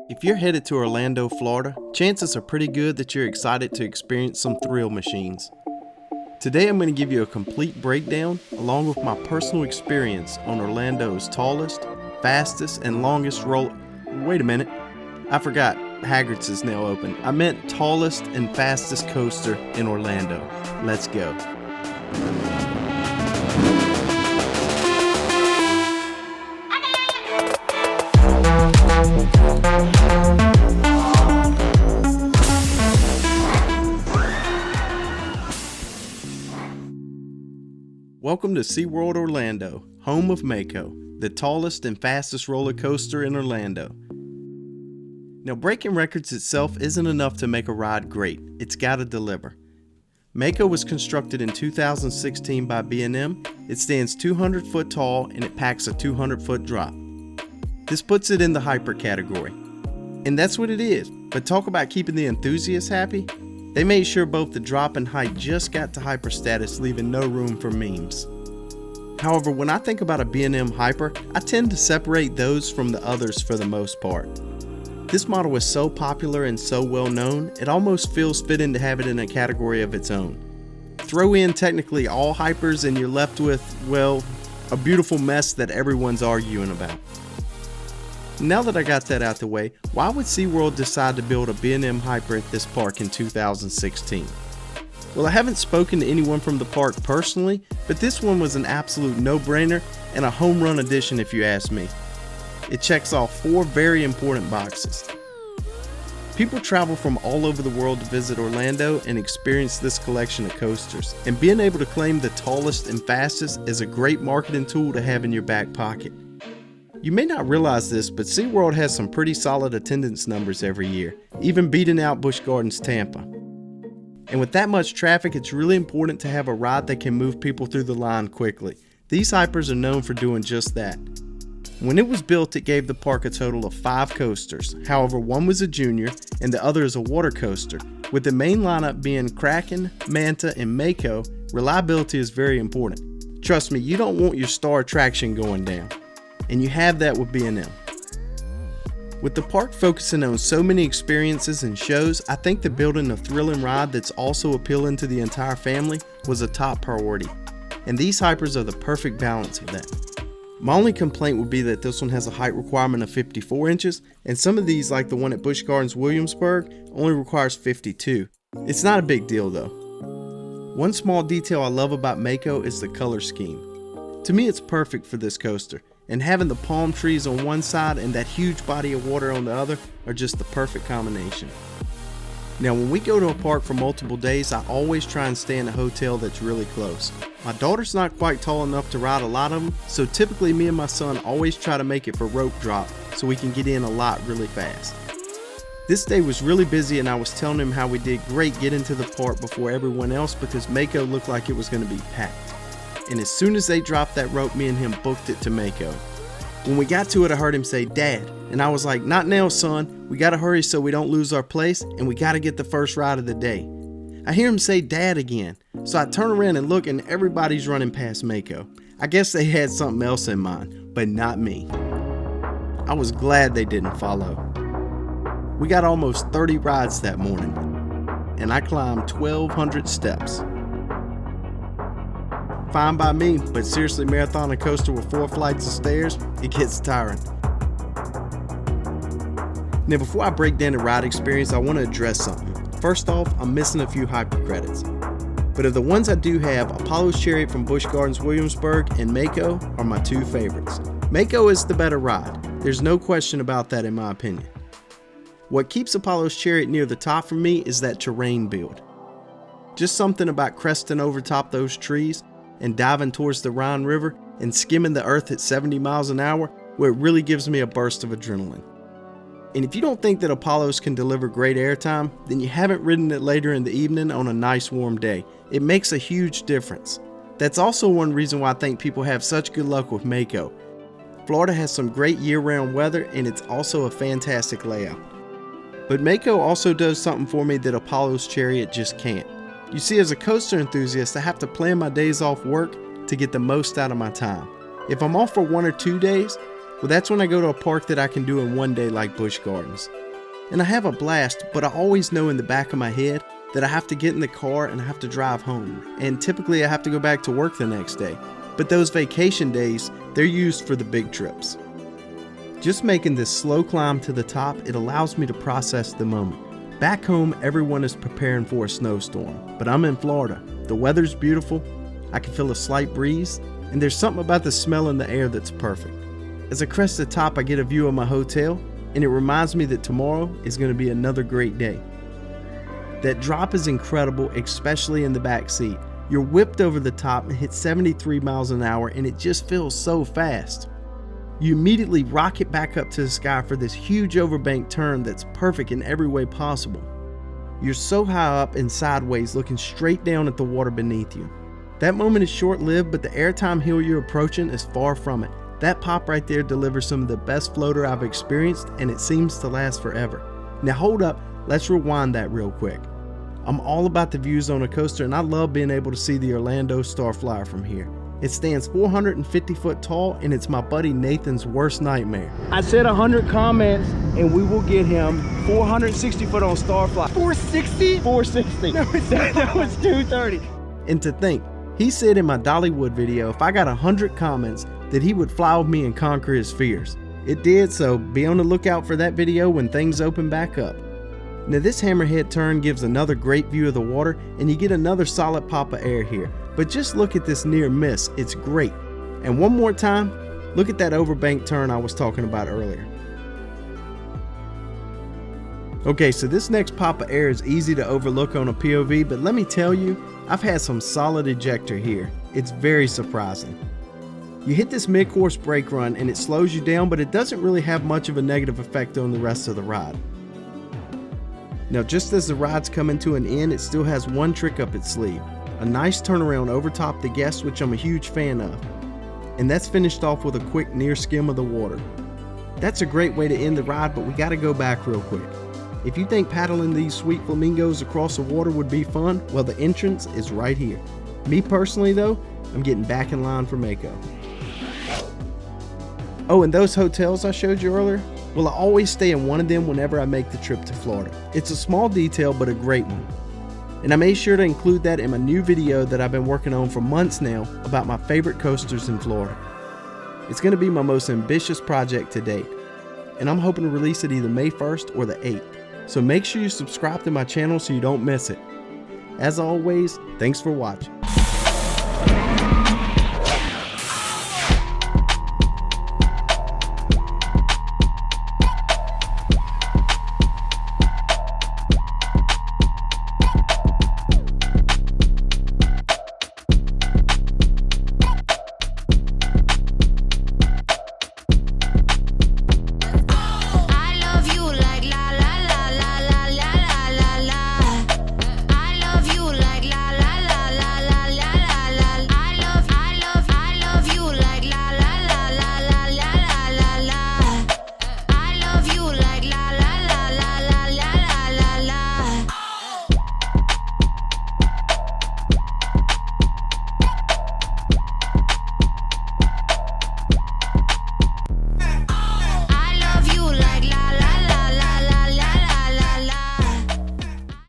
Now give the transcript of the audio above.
If you're headed to Orlando, Florida, chances are pretty good that you're excited to experience some thrill machines. Today I'm going to give you a complete breakdown along with my personal experience on Orlando's tallest, fastest, and longest roller. Wait a minute, I forgot, Hagrid's is now open. I meant tallest and fastest coaster in Orlando. Let's go. Welcome to Seaworld Orlando, home of Mako, the tallest and fastest roller coaster in Orlando. Now, breaking records itself isn't enough to make a ride great, it's gotta deliver. Mako was constructed in 2016 by B&M. It stands 200 foot tall and it packs a 200 foot drop. This puts it in the hyper category. And that's what it is, but talk about keeping the enthusiasts happy. They made sure both the drop and height just got to hyper status, leaving no room for memes. However, when I think about a B&M Hyper, I tend to separate those from the others for the most part. This model is so popular and so well known, it almost feels fitting to have it in a category of its own. Throw in technically all hypers and you're left with, well, a beautiful mess that everyone's arguing about. Now that I got that out the way, why would SeaWorld decide to build a B&M Hyper at this park in 2016? Well, I haven't spoken to anyone from the park personally, but this one was an absolute no-brainer and a home run addition if you ask me. It checks off 4 very important boxes. People travel from all over the world to visit Orlando and experience this collection of coasters, and being able to claim the tallest and fastest is a great marketing tool to have in your back pocket. You may not realize this, but SeaWorld has some pretty solid attendance numbers every year, even beating out Busch Gardens Tampa. And with that much traffic, it's really important to have a ride that can move people through the line quickly. These hypers are known for doing just that. When it was built, it gave the park a total of 5 coasters. However, one was a junior and the other is a water coaster. With the main lineup being Kraken, Manta, and Mako, reliability is very important. Trust me, you don't want your star attraction going down. And you have that with B&M. With the park focusing on so many experiences and shows, I think that building a thrilling ride that's also appealing to the entire family was a top priority. And these hypers are the perfect balance of that. My only complaint would be that this one has a height requirement of 54 inches, and some of these, like the one at Busch Gardens Williamsburg, only requires 52. It's not a big deal though. One small detail I love about Mako is the color scheme. To me, it's perfect for this coaster. And having the palm trees on one side and that huge body of water on the other are just the perfect combination. Now, when we go to a park for multiple days, I always try and stay in a hotel that's really close. My daughter's not quite tall enough to ride a lot of them, so typically me and my son always try to make it for rope drop so we can get in a lot really fast. This day was really busy and I was telling him how we did great getting to the park before everyone else because Mako looked like it was going to be packed. And as soon as they dropped that rope, me and him booked it to Mako. When we got to it, I heard him say, "Dad," and I was like, "Not now, son. We gotta hurry so we don't lose our place, and we gotta get the first ride of the day." I hear him say "Dad" again, so I turn around and look, and everybody's running past Mako. I guess they had something else in mind, but not me. I was glad they didn't follow. We got almost 30 rides that morning, and I climbed 1,200 steps. Fine by me, but seriously, marathon a coaster with 4 flights of stairs, it gets tiring. Now, before I break down the ride experience, I want to address something. First off, I'm missing a few hyper credits. But of the ones I do have, Apollo's Chariot from Busch Gardens Williamsburg and Mako are my 2 favorites. Mako is the better ride. There's no question about that in my opinion. What keeps Apollo's Chariot near the top for me is that terrain build. Just something about cresting over top those trees and diving towards the Rhine River and skimming the earth at 70 miles an hour where it really gives me a burst of adrenaline. And if you don't think that Apollo's can deliver great airtime, then you haven't ridden it later in the evening on a nice warm day. It makes a huge difference. That's also one reason why I think people have such good luck with Mako. Florida has some great year-round weather and it's also a fantastic layout. But Mako also does something for me that Apollo's Chariot just can't. You see, as a coaster enthusiast, I have to plan my days off work to get the most out of my time. If I'm off for 1 or 2 days, Well, that's when I go to a park that I can do in one day like Busch Gardens. And I have a blast, but I always know in the back of my head that I have to get in the car and I have to drive home. And typically I have to go back to work the next day. But those vacation days, they're used for the big trips. Just making this slow climb to the top, it allows me to process the moment. Back home, everyone is preparing for a snowstorm, but I'm in Florida. The weather's beautiful, I can feel a slight breeze, and there's something about the smell in the air that's perfect. As I crest the top, I get a view of my hotel, and it reminds me that tomorrow is going to be another great day. That drop is incredible, especially in the back seat. You're whipped over the top and hit 73 miles an hour, and it just feels so fast. You immediately rocket back up to the sky for this huge overbank turn that's perfect in every way possible. You're so high up and sideways, looking straight down at the water beneath you. That moment is short-lived, but the airtime hill you're approaching is far from it. That pop right there delivers some of the best floater I've experienced, and it seems to last forever. Now hold up, let's rewind that real quick. I'm all about the views on a coaster, and I love being able to see the Orlando Starflyer from here. It stands 450 foot tall, and it's my buddy Nathan's worst nightmare. I said 100 comments, and we will get him 460 foot on Starflyer. 460? 460. No, that was 230. And to think, he said in my Dollywood video, if I got 100 comments, that he would fly with me and conquer his fears. It did, so be on the lookout for that video when things open back up. Now this hammerhead turn gives another great view of the water, and you get another solid pop of air here. But just look at this near miss, it's great. And one more time, look at that overbank turn I was talking about earlier. Okay, so this next pop of air is easy to overlook on a POV, but let me tell you, I've had some solid ejector here. It's very surprising. You hit this mid-course brake run and it slows you down, but it doesn't really have much of a negative effect on the rest of the ride. Now just as the ride's coming to an end, it still has one trick up its sleeve. A nice turnaround over top the guests, which I'm a huge fan of. And that's finished off with a quick near skim of the water. That's a great way to end the ride, but we gotta go back real quick. If you think paddling these sweet flamingos across the water would be fun, well the entrance is right here. Me personally though, I'm getting back in line for Mako. Oh, and those hotels I showed you earlier? Well, I always stay in one of them whenever I make the trip to Florida. It's a small detail, but a great one. And I made sure to include that in my new video that I've been working on for months now about my favorite coasters in Florida. It's going to be my most ambitious project to date, and I'm hoping to release it either May 1st or the 8th. So make sure you subscribe to my channel so you don't miss it. As always, thanks for watching.